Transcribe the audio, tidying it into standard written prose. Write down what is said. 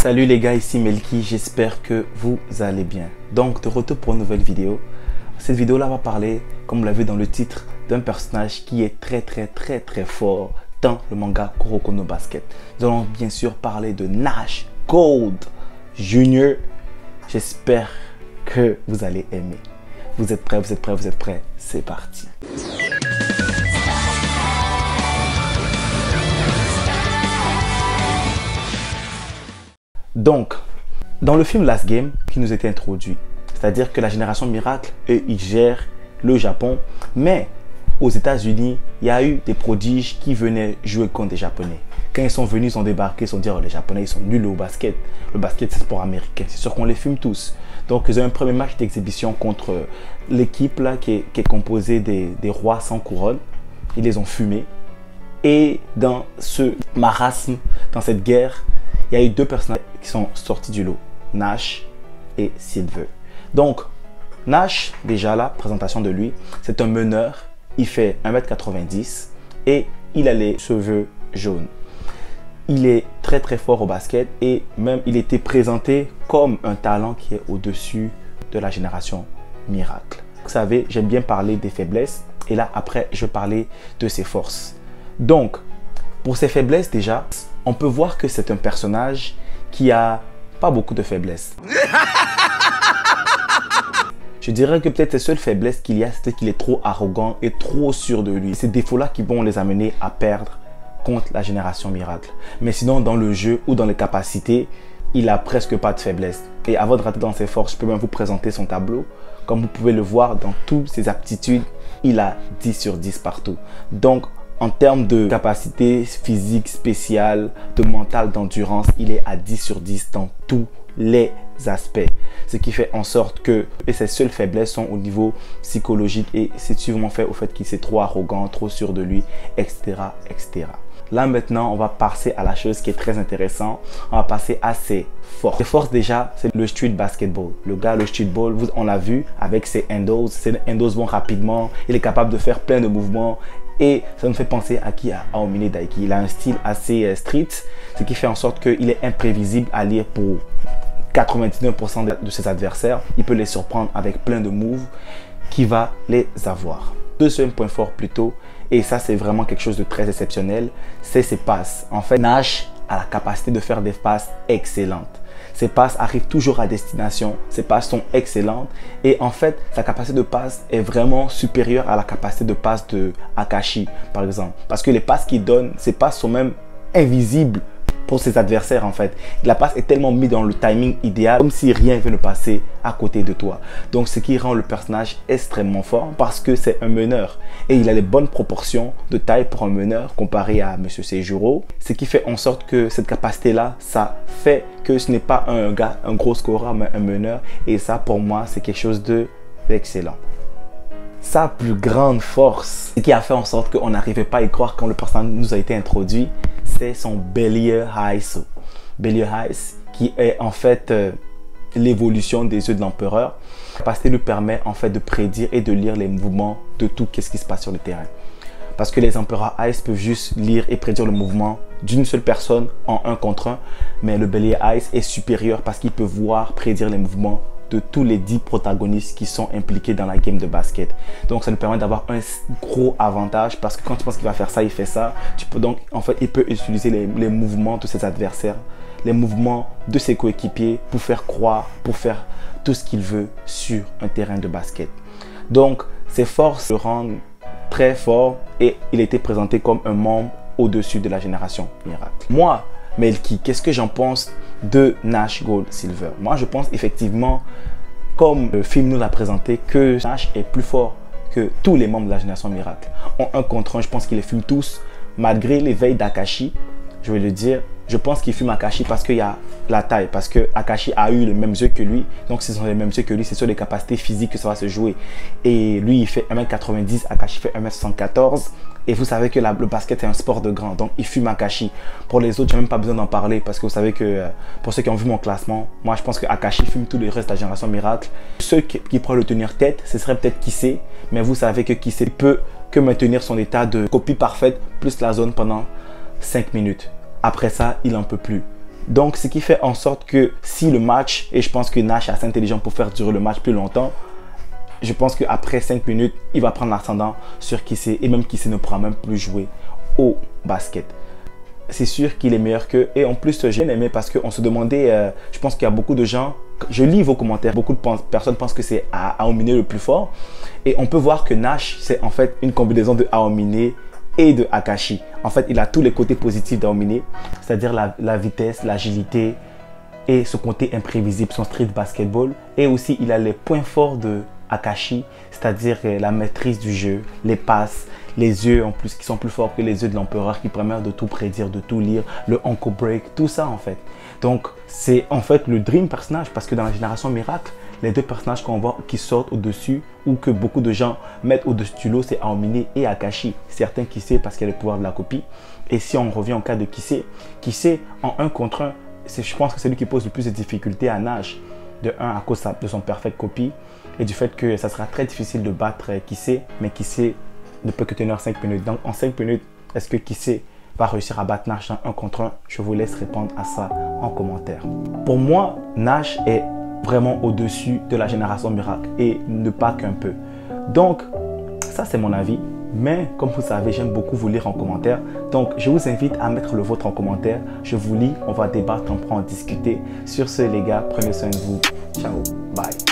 Salut les gars, ici Melky, j'espère que vous allez bien. Donc de retour pour une nouvelle vidéo. Cette vidéo là va parler, comme vous l'avez vu dans le titre, d'un personnage qui est très fort dans le manga Kuroko no Basket. Nous allons bien sûr parler de Nash Gold Jr. J'espère que vous allez aimer. Vous êtes prêts, c'est parti. Donc, dans le film Last Game qui nous était introduit, c'est-à-dire que la génération Miracle, eux, ils gèrent le Japon, mais aux États-Unis, il y a eu des prodiges qui venaient jouer contre des Japonais. Quand ils sont venus, ils ont débarqué, ils ont dit oh, les Japonais, ils sont nuls au basket. Le basket, c'est sport américain, c'est sûr qu'on les fume tous. Donc, ils ont un premier match d'exhibition contre l'équipe là qui est composée des rois sans couronne. Ils les ont fumés. Et dans ce marasme, dans cette guerre, il y a eu deux personnages qui sont sortis du lot, Nash et Silver. Donc, Nash, déjà là, présentation de lui, c'est un meneur. Il fait 1m90 et il a les cheveux jaunes. Il est très fort au basket et même il était présenté comme un talent qui est au-dessus de la génération Miracle. Vous savez, j'aime bien parler des faiblesses et là, après, je vais parler de ses forces. Donc, pour ses faiblesses déjà, on peut voir que c'est un personnage qui a pas beaucoup de faiblesses. Je dirais que peut-être la seule faiblesse qu'il y a, c'est qu'il est trop arrogant et trop sûr de lui. Ces défauts-là qui vont les amener à perdre contre la génération Miracle. Mais sinon, dans le jeu ou dans les capacités, il a presque pas de faiblesse. Et avant de rater dans ses forces, je peux même vous présenter son tableau. Comme vous pouvez le voir, dans toutes ses aptitudes, il a 10 sur 10 partout. Donc, en termes de capacité physique spéciale, de mental, d'endurance, il est à 10 sur 10 dans tous les aspects. Ce qui fait en sorte que ses seules faiblesses sont au niveau psychologique et c'est sûrement fait au fait qu'il est trop arrogant, trop sûr de lui, etc. Là maintenant, on va passer à la chose qui est très intéressante. On va passer à ses forces. Ses forces déjà, c'est le street basketball. Le gars, le street ball, on l'a vu avec ses handles. Ses handles vont rapidement. Il est capable de faire plein de mouvements. Et ça nous fait penser à qui? À Aomine Daiki. Il a un style assez street, ce qui fait en sorte qu'il est imprévisible à lire pour 99% de ses adversaires. Il peut les surprendre avec plein de moves qui va les avoir. Deuxième point fort plutôt, et ça c'est vraiment quelque chose de très exceptionnel, c'est ses passes. En fait, Nash a la capacité de faire des passes excellentes. Ses passes arrivent toujours à destination, ses passes sont excellentes et en fait, sa capacité de passe est vraiment supérieure à la capacité de passe de Akashi, par exemple. Parce que les passes qu'il donne, ses passes sont même invisibles pour ses adversaires en fait. La passe est tellement mise dans le timing idéal, comme si rien ne venait passer à côté de toi. Donc ce qui rend le personnage extrêmement fort parce que c'est un meneur. Et il a les bonnes proportions de taille pour un meneur comparé à Monsieur Seijuro. Ce qui fait en sorte que cette capacité-là, ça fait que ce n'est pas un gars, un gros scoreur, mais un meneur. Et ça pour moi, c'est quelque chose d'excellent. Sa plus grande force, ce qui a fait en sorte qu'on n'arrivait pas à y croire quand le personnage nous a été introduit, c'est son Bellier Eyes. Bellier Eyes qui est en fait l'évolution des yeux de l'empereur. La capacité lui permet en fait de prédire et de lire les mouvements de tout ce qui se passe sur le terrain. Parce que les empereurs Ice peuvent juste lire et prédire le mouvement d'une seule personne en 1 contre 1. Mais le Bellier Ice est supérieur parce qu'il peut voir, prédire les mouvements de tous les 10 protagonistes qui sont impliqués dans la game de basket. Donc ça nous permet d'avoir un gros avantage parce que quand tu penses qu'il va faire ça, il fait ça. Tu peux donc, en fait, il peut utiliser les mouvements de ses adversaires, les mouvements de ses coéquipiers pour faire croire, pour faire tout ce qu'il veut sur un terrain de basket. Donc ses forces le rendent très fort et il a été présenté comme un membre au-dessus de la génération Miracle. Moi, Melky, qu'est-ce que j'en pense de Nash Gold Silver? Moi, je pense effectivement, comme le film nous l'a présenté, que Nash est plus fort que tous les membres de la génération Miracle. En 1 contre 1, je pense qu'ils les fument tous, malgré l'éveil d'Akashi. Je vais le dire, je pense qu'il fume Akashi parce qu'il y a la taille, parce que Akashi a eu les mêmes yeux que lui. Donc, ce sont les mêmes yeux que lui, c'est sur les capacités physiques que ça va se jouer. Et lui, il fait 1m90, Akashi fait 1m74. Et vous savez que le basket est un sport de grand, donc il fume Akashi. Pour les autres, je n'ai même pas besoin d'en parler parce que vous savez que pour ceux qui ont vu mon classement, moi je pense que Akashi fume tout le reste de la génération Miracle. Ceux qui pourraient le tenir tête, ce serait peut-être Kissé, mais vous savez que Kissé peut que maintenir son état de copie parfaite plus la zone pendant 5 minutes. Après ça, il n'en peut plus. Donc, ce qui fait en sorte que si le match, et je pense que Nash est assez intelligent pour faire durer le match plus longtemps, je pense qu'après 5 minutes, il va prendre l'ascendant sur Kissé et même Kissé ne pourra même plus jouer au basket. C'est sûr qu'il est meilleur qu'eux. Et en plus, j'ai bien aimé parce qu'on se demandait, je pense qu'il y a beaucoup de gens, je lis vos commentaires, beaucoup de personnes pensent que c'est Aomine le plus fort. Et on peut voir que Nash, c'est en fait une combinaison de Aomine et de Akashi. En fait, il a tous les côtés positifs d'Aomine, c'est-à-dire la vitesse, l'agilité et ce côté imprévisible, son street basketball. Et aussi, il a les points forts de Akashi, c'est-à-dire la maîtrise du jeu, les passes, les yeux en plus qui sont plus forts que les yeux de l'empereur qui permettent de tout prédire, de tout lire, le Uncle Break, tout ça en fait. Donc c'est en fait le dream personnage parce que dans la génération miracle, les deux personnages qu'on voit qui sortent au-dessus ou que beaucoup de gens mettent au-dessus du lot, c'est Aomine et Akashi. Certains Kissé parce qu'il y a le pouvoir de la copie. Et si on revient au cas de Kissé en 1 contre 1, je pense que c'est lui qui pose le plus de difficultés à Nash. De 1 à cause de son perfect copie et du fait que ça sera très difficile de battre Kissé, mais Kissé ne peut que tenir 5 minutes. Donc en 5 minutes, est-ce que Kissé va réussir à battre Nash dans 1 contre 1? Je vous laisse répondre à ça en commentaire. Pour moi, Nash est vraiment au-dessus de la génération miracle et ne pas qu'un peu. Donc ça c'est mon avis. Mais comme vous savez, j'aime beaucoup vous lire en commentaire. Donc, je vous invite à mettre le vôtre en commentaire. Je vous lis, on va débattre, on pourra en discuter. Sur ce, les gars, prenez soin de vous. Ciao, bye.